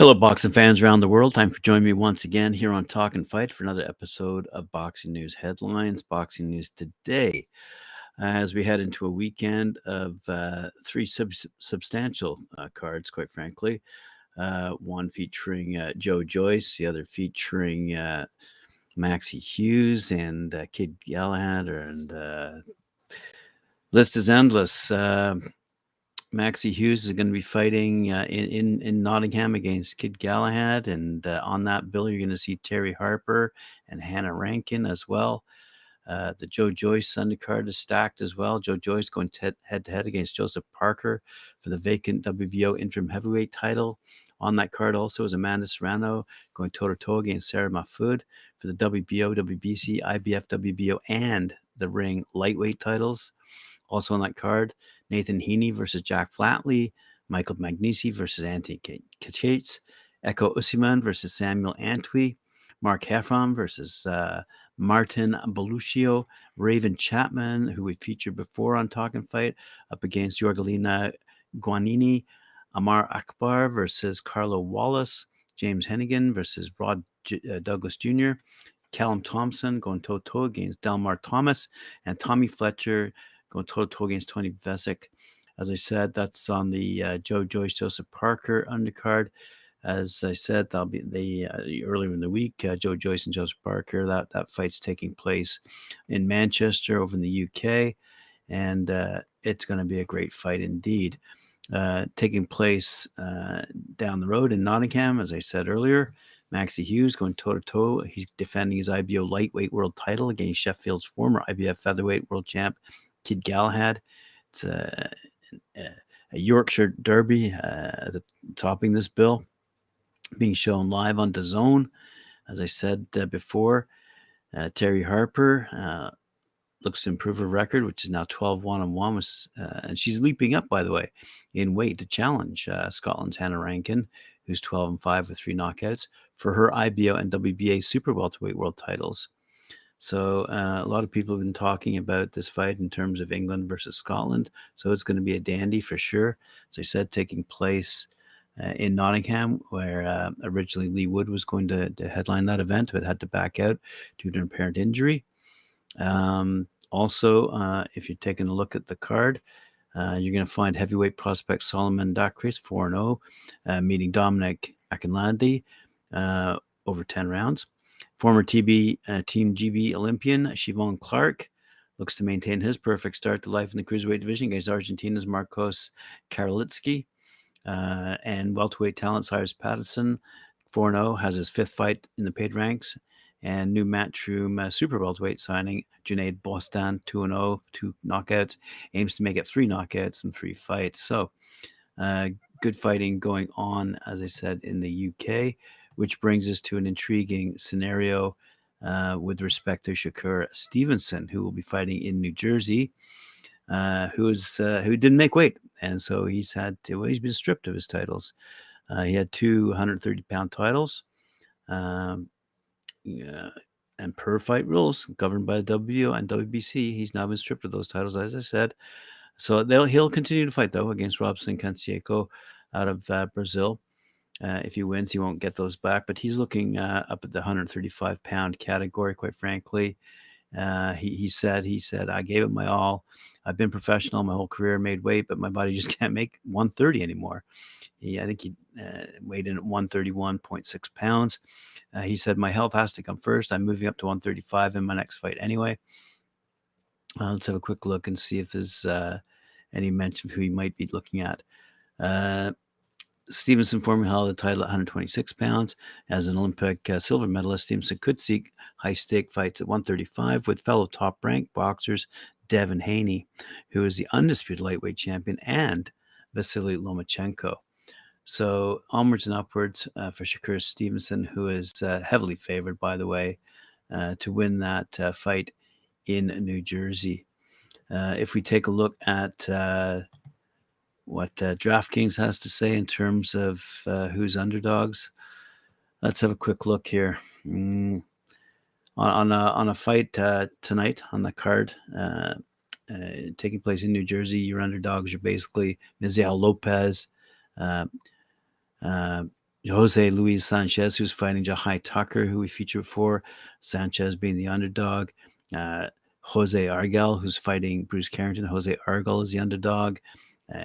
Hello, boxing fans around the world. Time for joining me once again here on Talk and Fight for another episode of Boxing News Headlines. Boxing News today, as we head into a weekend of three substantial cards, quite frankly. One featuring Joyce, the other featuring Maxie Hughes and Kid Galahad, and list is endless. Maxie Hughes is going to be fighting in Nottingham against Kid Galahad, and on that bill, you're going to see Terry Harper and Hannah Rankin as well. The Joyce undercard is stacked as well. Joyce going head-to-head against Joseph Parker for the vacant WBO interim heavyweight title. On that card also is Amanda Serrano going toe-to-toe against Sarah Mahfoud for the WBO, WBC, IBF, WBO, and The Ring lightweight titles. Also on that card, Nathan Heaney versus Jack Flatley, Michael Magnesi versus Anthony Cacace, Ekow Essuman versus Samuel Antwi, Mark Heffron versus Martin Bulacio, Raven Chapman, who we featured before on Talk and Fight, up against Jorgelina Guanini, Amaar Akbar versus Karlo Wallace, James Hennigan versus Rod Douglas Jr., Callum Thompson going toe-to-toe against Delmar Thomas, and Tommy Fletcher going toe-to-toe against Toni Visic. As I said, that's on the Joyce, Joseph Parker undercard. As I said, that'll be the earlier in the week. Joyce and Joseph Parker. That fight's taking place in Manchester, over in the UK, and it's going to be a great fight indeed. Taking place down the road in Nottingham, as I said earlier. Maxie Hughes going toe-to-toe. He's defending his IBO lightweight world title against Sheffield's former IBF featherweight world champ, Kid Galahad. It's a Yorkshire Derby topping this bill, being shown live on DAZN. As I said before, Terry Harper looks to improve her record, which is now 12-1-1, and she's leaping up, by the way, in weight to challenge Scotland's Hannah Rankin, who's 12-5 with 3 knockouts, for her IBO and WBA super welterweight world titles. So a lot of people have been talking about this fight in terms of England versus Scotland. So it's going to be a dandy for sure. As I said, taking place in Nottingham, where originally Lee Wood was going to headline that event, but had to back out due to an apparent injury. Also, if you're taking a look at the card, you're going to find heavyweight prospect Solomon Dakris 4-0, meeting Dominic Akinlandi over 10 rounds. Former Team GB Olympian Siobhan Clark looks to maintain his perfect start to life in the cruiserweight division against Argentina's Marcos Karolitsky. And welterweight talent Cyrus Patterson, 4-0, has his 5th fight in the paid ranks. And new Matchroom super welterweight signing Junaid Bostan, 2-0, 2 knockouts, aims to make it 3 knockouts in 3 fights. So good fighting going on, as I said, in the UK, which brings us to an intriguing scenario with respect to Shakur Stevenson, who will be fighting in New Jersey, who didn't make weight. And so he's been stripped of his titles. He had 2 130-pound titles. And per fight rules governed by the WBO and WBC, he's now been stripped of those titles, as I said. So he'll continue to fight, though, against Robson Canseco out of Brazil. If he wins, he won't get those back, but he's looking up at the 135-pound category, quite frankly. He said, I gave it my all. I've been professional my whole career, made weight, but my body just can't make 130 anymore. I think he weighed in at 131.6 pounds. He said, my health has to come first. I'm moving up to 135 in my next fight anyway. Let's have a quick look and see if there's any mention of who he might be looking at. Stevenson formerly held the title at 126 pounds. As an Olympic silver medalist, Stevenson could seek high-stake fights at 135 with fellow top-ranked boxers Devin Heaney, who is the undisputed lightweight champion, and Vasily Lomachenko. So onwards and upwards for Shakur Stevenson, who is heavily favored, by the way, to win that fight in New Jersey. If we take a look at what DraftKings has to say in terms of who's underdogs, let's have a quick look here. On a fight tonight on the card taking place in New Jersey, your underdogs are basically Misael Lopez, Jose Luis Sanchez, who's fighting Jahai Tucker, who we featured before. Sanchez being the underdog. Jose Argel, who's fighting Bruce Carrington. Jose Argel is the underdog.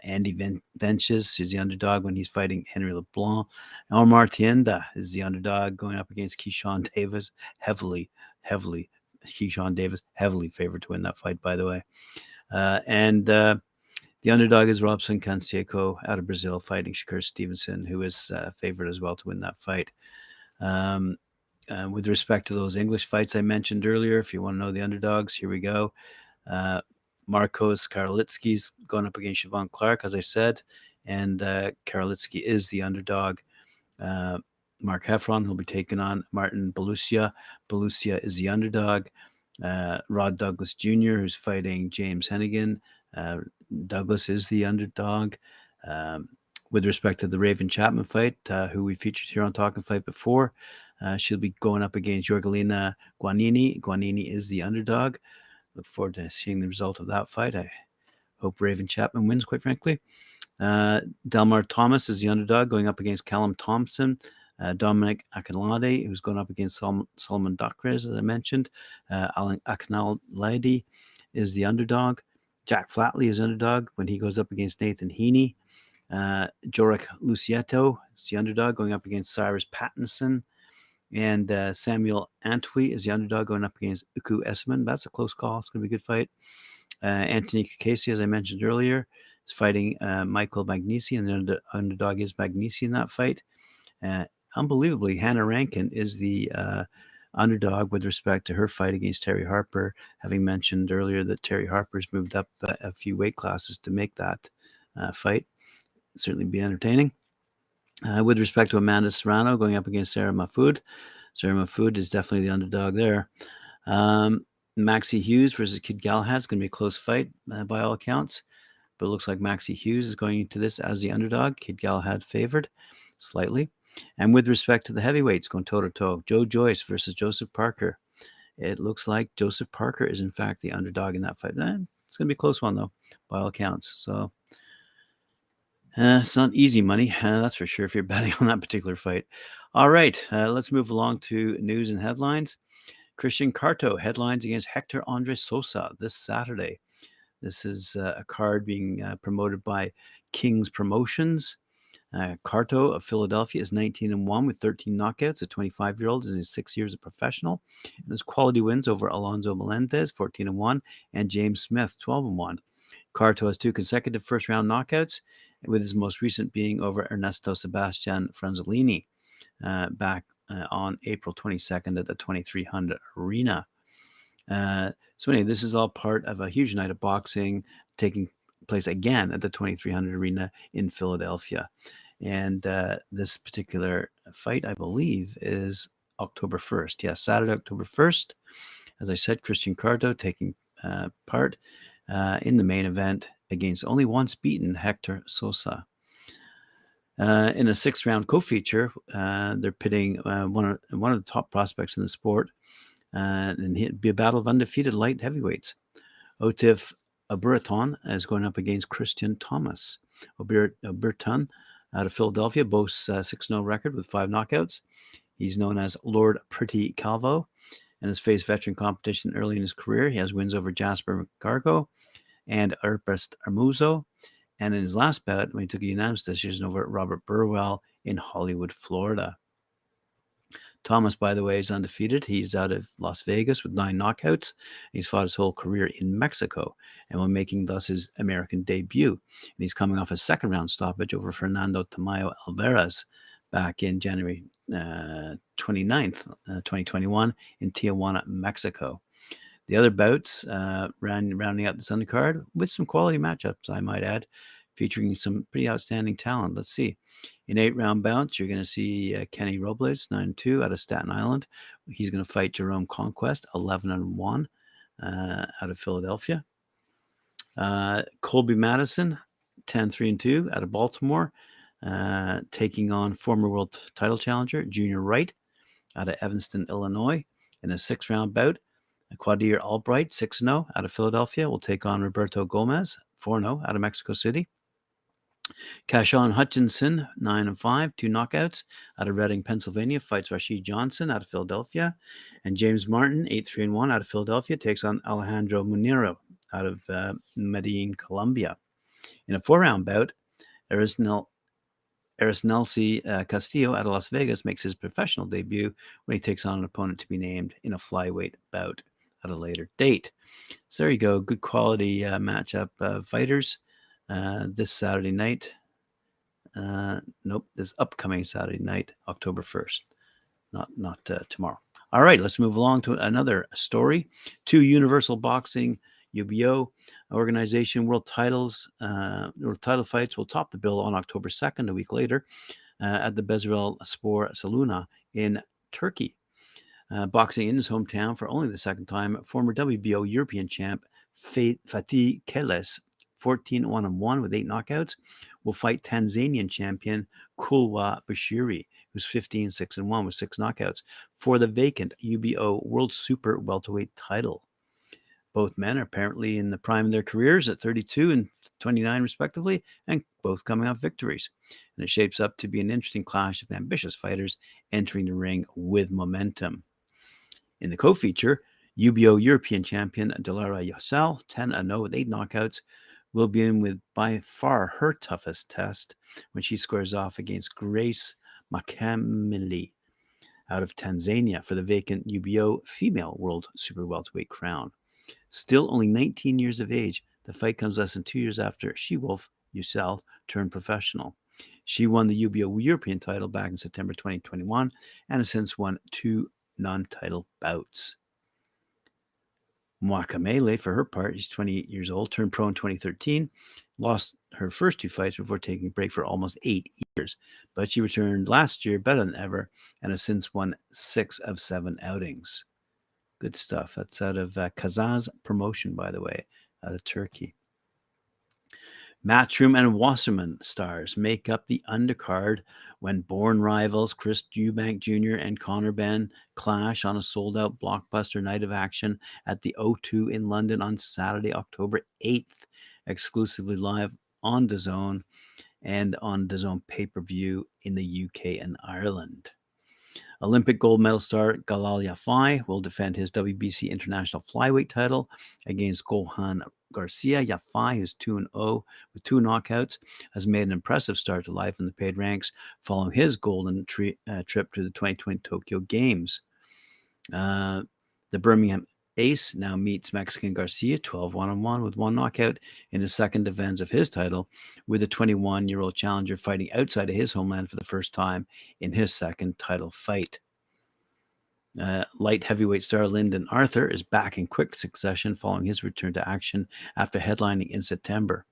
Andy Venches is the underdog when he's fighting Henry LeBlanc. Omar Tienda is the underdog going up against Keyshawn Davis. Keyshawn Davis, heavily favored to win that fight, by the way. And the underdog is Robson Canseco out of Brazil fighting Shakur Stevenson, who is favored as well to win that fight. With respect to those English fights I mentioned earlier, if you want to know the underdogs, here we go. Marcos Karolitsky's going up against Siobhan Clark, as I said, and Karolitsky is the underdog. Mark Heffron will be taking on Martin Bulacio. Bulacio is the underdog. Rod Douglas Jr., who's fighting James Hennigan. Douglas is the underdog. With respect to the Raven Chapman fight, who we featured here on Talkin' Fight before, she'll be going up against Jorgelina Guanini. Guanini is the underdog. Look forward to seeing the result of that fight. I hope Raven Chapman wins, quite frankly. Delmar Thomas is the underdog going up against Callum Thompson. Dominic Akinlade, who's going up against Solomon Docres, as I mentioned. Alan Akinlade is the underdog. Jack Flatley is underdog when he goes up against Nathan Heaney. Jorek Lucieto is the underdog going up against Cyrus Pattinson. And Samuel Antwi is the underdog going up against Ekow Essuman. That's a close call. It's going to be a good fight. Anthony Cacace, as I mentioned earlier, is fighting Michael Magnesi, and the underdog is Magnesi in that fight. Unbelievably, Hannah Rankin is the underdog with respect to her fight against Terry Harper, having mentioned earlier that Terry Harper's moved up a few weight classes to make that fight. Certainly be entertaining. With respect to Amanda Serrano going up against Sarah Mahfoud, Sarah Mahfoud is definitely the underdog there. Maxie Hughes versus Kid Galahad is going to be a close fight by all accounts, but it looks like Maxie Hughes is going into this as the underdog. Kid Galahad favored slightly. And with respect to the heavyweights going toe-to-toe, Joe Joyce versus Joseph Parker. It looks like Joseph Parker is, in fact, the underdog in that fight. It's going to be a close one, though, by all accounts. So it's not easy money, that's for sure, if you're betting on that particular fight. All right, let's move along to news and headlines. Christian Carto headlines against Hector Andre Sosa this Saturday. This is a card being promoted by King's Promotions. Carto of Philadelphia is 19-1 with 13 knockouts. A 25-year-old is in 6 years a professional. And his quality wins over Alonso Melendez, 14-1, and James Smith, 12-1. Carto has 2 consecutive first-round knockouts, with his most recent being over Ernesto Sebastian Franzolini back on April 22nd at the 2300 Arena. So anyway, this is all part of a huge night of boxing taking place again at the 2300 Arena in Philadelphia. And this particular fight, I believe, is October 1st. Yes, Saturday, October 1st. As I said, Christian Carto taking part in the main event against only once beaten Hector Sosa. In a 6-round co-feature, they're pitting one of the top prospects in the sport, and it'd be a battle of undefeated light heavyweights. Otif Aburton is going up against Christian Thomas. Aburton, out of Philadelphia, boasts a 6-0 record with 5 knockouts. He's known as Lord Pretty Calvo and has faced veteran competition early in his career. He has wins over Jasper McCargo and Ernest Armuzo. And in his last bout, when he took a unanimous decision over Robert Burwell in Hollywood, Florida. Thomas, by the way, is undefeated. He's out of Las Vegas with 9 knockouts. He's fought his whole career in Mexico and will making thus his American debut. And he's coming off a 2nd-round stoppage over Fernando Tamayo Alvarez back in January 29th, 2021 in Tijuana, Mexico. The other bouts rounding out this undercard with some quality matchups, I might add, featuring some pretty outstanding talent. Let's see. In 8-round bouts, you're going to see Kenny Robles, 9-2, out of Staten Island. He's going to fight Jerome Conquest, 11-1, out of Philadelphia. Colby Madison, 10-3-2, out of Baltimore, taking on former world title challenger Junior Wright, out of Evanston, Illinois, in a 6-round bout. Quadir Albright, 6-0, out of Philadelphia, will take on Roberto Gomez, 4-0, out of Mexico City. Keyshawn Hutchinson, 9-5, 2 knockouts out of Reading, Pennsylvania, fights Rashid Johnson out of Philadelphia. And James Martin, 8-3-1 out of Philadelphia, takes on Alejandro Munero out of Medellin, Colombia. In a 4-round bout, Erisnelsi Castillo out of Las Vegas makes his professional debut when he takes on an opponent to be named in a flyweight bout at a later date. So there you go. Good quality matchup fighters this Saturday night. This upcoming Saturday night, October 1st, not tomorrow. All right, let's move along to another story. 2 Universal Boxing UBO organization world title fights will top the bill on October 2nd, a week later, at the Bezirel Spor Saluna in Turkey. Boxing in his hometown for only the second time, former WBO European champ Fatih Keles, 14-1-1 with 8 knockouts, will fight Tanzanian champion Kulwa Bashiri, who's 15-6-1 with 6 knockouts, for the vacant UBO World Super Welterweight title. Both men are apparently in the prime of their careers at 32 and 29 respectively, and both coming off victories. And it shapes up to be an interesting clash of ambitious fighters entering the ring with momentum. In the co-feature, UBO European champion Dilara Yassel, 10-0 with 8 knockouts, will be in with by far her toughest test when she squares off against Grace Makamili out of Tanzania for the vacant UBO female world super welterweight crown. Still only 19 years of age, the fight comes less than 2 years after She-Wolf Yassel turned professional. She won the UBO European title back in September 2021 and has since won 2 non-title bouts. Mwakamele, for her part, she's 28 years old, turned pro in 2013, lost her first 2 fights before taking a break for almost 8 years, but she returned last year better than ever and has since won 6 of 7 outings. Good stuff. That's out of Kazaz Promotion, by the way, out of Turkey. Matchroom and Wasserman stars make up the undercard when born rivals Chris Eubank Jr. and Conor Benn clash on a sold-out blockbuster night of action at the O2 in London on Saturday, October 8th, exclusively live on DAZN and on DAZN pay-per-view in the UK and Ireland. Olympic gold medal star Galal Yafai will defend his WBC international flyweight title against Gohan Garcia. Yafai, who's 2-0 with 2 knockouts, has made an impressive start to life in the paid ranks following his golden trip to the 2020 Tokyo Games. The Birmingham Ace now meets Mexican Garcia 12-1-1 with 1 knockout in his second defense of his title, with the 21-year-old challenger fighting outside of his homeland for the first time in his second title fight. Light heavyweight star Lyndon Arthur is back in quick succession following his return to action after headlining in September.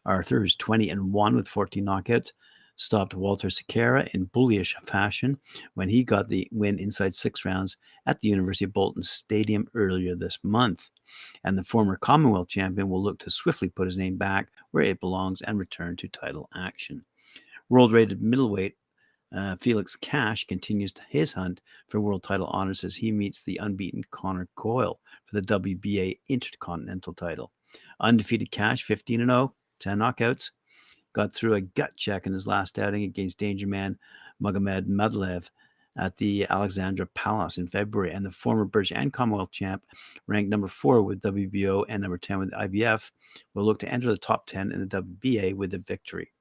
Arthur, who's 20-1 with 14 knockouts, stopped Walter Sequeira in bullish fashion when he got the win inside 6 rounds at the University of Bolton Stadium earlier this month. And the former Commonwealth champion will look to swiftly put his name back where it belongs and return to title action. World-rated middleweight Felix Cash continues his hunt for world title honors as he meets the unbeaten Connor Coyle for the WBA Intercontinental title. Undefeated Cash, 15-0, 10 knockouts, got through a gut check in his last outing against danger man Magomed Madlev at the Alexandra Palace in February, and the former British and Commonwealth champ, ranked number 4 with WBO and number 10 with IBF, will look to enter the top 10 in the WBA with a victory.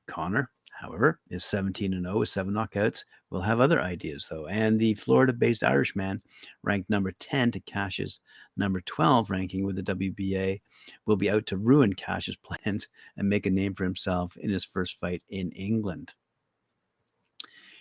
Connor, however, is 17-0 with 7 knockouts. Will have other ideas, though. And the Florida-based Irishman, ranked number 10 to Cash's number 12 ranking with the WBA, will be out to ruin Cash's plans and make a name for himself in his first fight in England.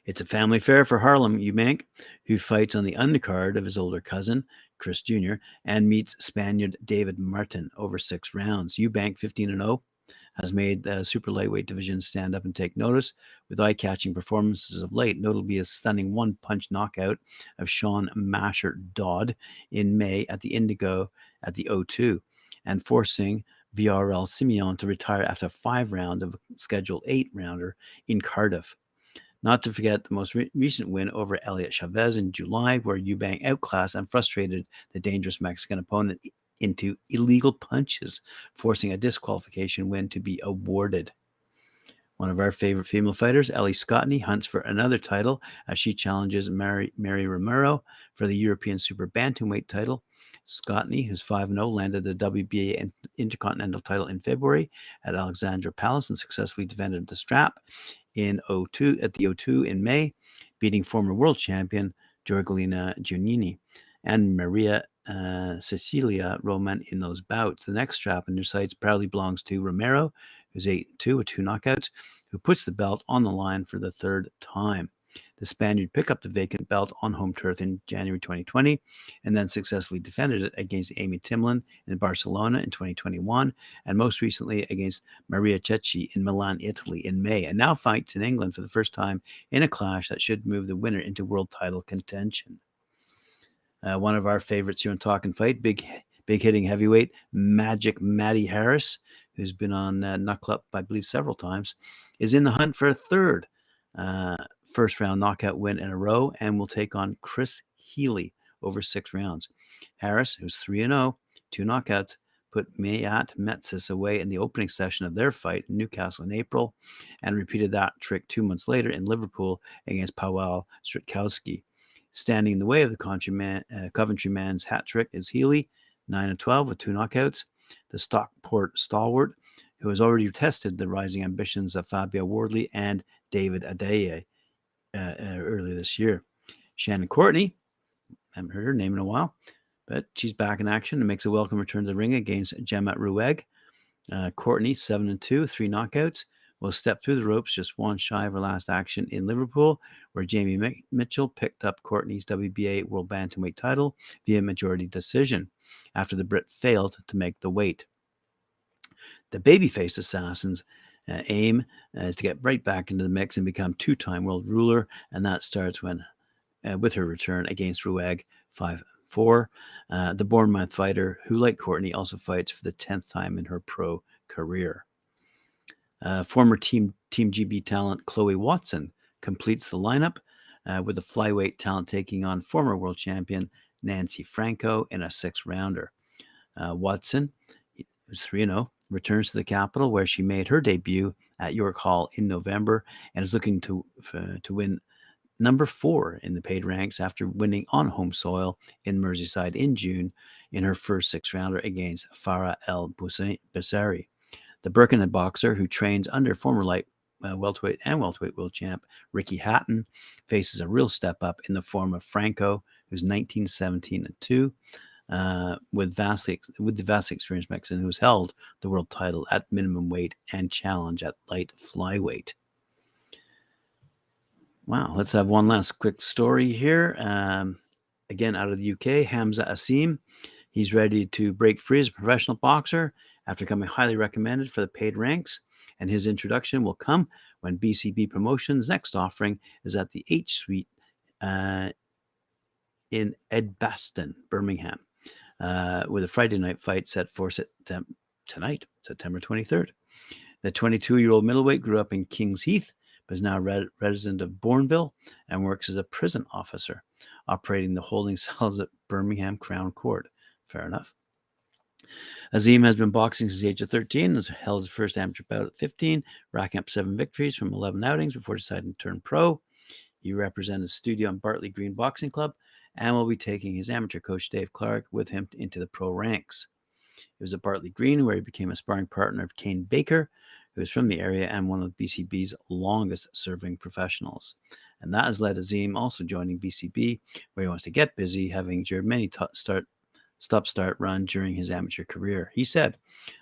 It's a family affair for Harlem Eubank, who fights on the undercard of his older cousin, Chris Jr., and meets Spaniard David Martin over 6 rounds. Eubank, 15-0, has made the super lightweight division stand up and take notice with eye-catching performances of late, notably a stunning 1-punch knockout of Sean Masher Dodd in May at the Indigo at the O2, and forcing VRL Simeon to retire after 5 rounds of a scheduled 8-rounder in Cardiff. Not to forget the most recent win over Elliot Chavez in July, where Eubank outclassed and frustrated the dangerous Mexican opponent into illegal punches, forcing a disqualification win to be awarded. One of our favorite female fighters, Ellie Scottney, hunts for another title as she challenges Mary Romero for the European Super Bantamweight title. Scottney, who's 5-0, landed the WBA and Intercontinental title in February at Alexandra Palace and successfully defended the strap at the O2 in May, beating former world champion Jorgelina Guanini and Maria Cecilia Roman in those bouts. The next strap in their sights proudly belongs to Romero, who's 8-2 with 2 knockouts, who puts the belt on the line for the third time. The Spaniard picked up the vacant belt on home turf in January 2020 and then successfully defended it against Amy Timlin in Barcelona in 2021 and most recently against Maria Cecchi in Milan, Italy in May, and now fights in England for the first time in a clash that should move the winner into world title contention. One of our favorites here on Talkin' Fight, big hitting heavyweight, Magic Matty Harris, who's been on Knuckle Up, I believe, several times, is in the hunt for a third first round knockout win in a row and will take on Chris Healy over 6 rounds. Harris, who's 3-0, 2 knockouts, put Mayat Metsis away in the opening session of their fight in Newcastle in April and repeated that trick 2 months later in Liverpool against Pawel Stritkowski. Standing in the way of the Coventry man's hat trick is Healy, 9-12 with 2 knockouts. The Stockport stalwart, who has already tested the rising ambitions of Fabio Wardley and David Adeye earlier this year. Shannon Courtney, haven't heard her name in a while, but she's back in action and makes a welcome return to the ring against Gemma Rueg. Courtney, 7-2, 3 knockouts, will step through the ropes just one shy of her last action in Liverpool, where Jamie Mitchell picked up Courtney's WBA World Bantamweight title via majority decision after the Brit failed to make the weight. The babyface assassins aim is to get right back into the mix and become 2-time world ruler, and that starts with her return against Rueg 5-4. The Bournemouth fighter, who like Courtney also fights for the 10th time in her pro career. Former Team GB talent Chloe Watson completes the lineup with the flyweight talent taking on former world champion Nancy Franco in a 6-rounder. Watson, who's 3-0, returns to the capital where she made her debut at York Hall in November and is looking to win number 4 in the paid ranks after winning on home soil in Merseyside in June in her first 6-rounder against Farah El Boussari. The Birkenhead boxer, who trains under former welterweight and welterweight world champ Ricky Hatton, faces a real step up in the form of Franco, who's 19-17-2, with the vastly experienced Mexican who's held the world title at minimum weight and challenge at light flyweight. Wow, let's have one last quick story here. Again, out of the UK, Hamza Azeem. He's ready to break free as a professional boxer after coming highly recommended for the paid ranks, and his introduction will come when BCB Promotions' next offering is at the H Suite in Edgbaston, Birmingham, with a Friday night fight set for tonight, September 23rd. The 22-year-old middleweight grew up in Kings Heath, but is now a resident of Bourneville and works as a prison officer, operating the holding cells at Birmingham Crown Court. Fair enough. Azeem has been boxing since the age of 13 and has held his first amateur bout at 15, racking up 7 victories from 11 outings before deciding to turn pro. He represented Studio and Bartley Green Boxing Club and will be taking his amateur coach Dave Clark with him into the pro ranks. It was at Bartley Green where he became a sparring partner of Kane Baker, who is from the area and one of BCB's longest-serving professionals. And that has led Azeem also joining BCB, where he wants to get busy, having endured many stop-start run during his amateur career. He said,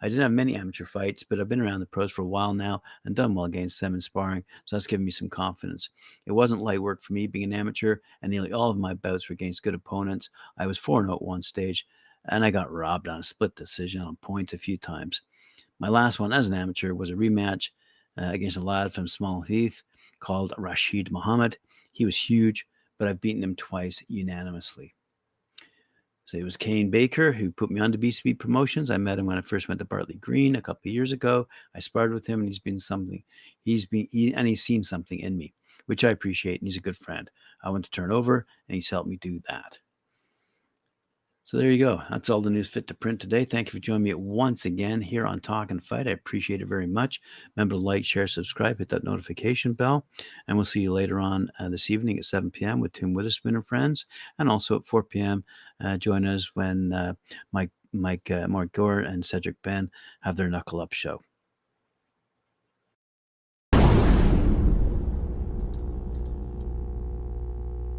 "I didn't have many amateur fights, but I've been around the pros for a while now and done well against them in sparring, so that's given me some confidence. It wasn't light work for me being an amateur, and nearly all of my bouts were against good opponents. I was 4-0 at one stage, and I got robbed on a split decision on points a few times. My last one as an amateur was a rematch against a lad from Small Heath called Rashid Muhammad. He was huge, but I've beaten him twice unanimously." So it was Kane Baker who put me on to BCB Promotions. I met him when I first went to Bartley Green a couple of years ago. I sparred with him, and he's seen something in me, which I appreciate, and he's a good friend. I want to turn over, and he's helped me do that. So there you go. That's all the news fit to print today. Thank you for joining me once again here on Talkin' Fight. I appreciate it very much. Remember to like, share, subscribe, hit that notification bell, and we'll see you later on this evening at 7 p.m. with Tim Witherspoon and friends, and also at 4 p.m. Join us when Mike Gore and Cedric Ben have their Knuckle Up show.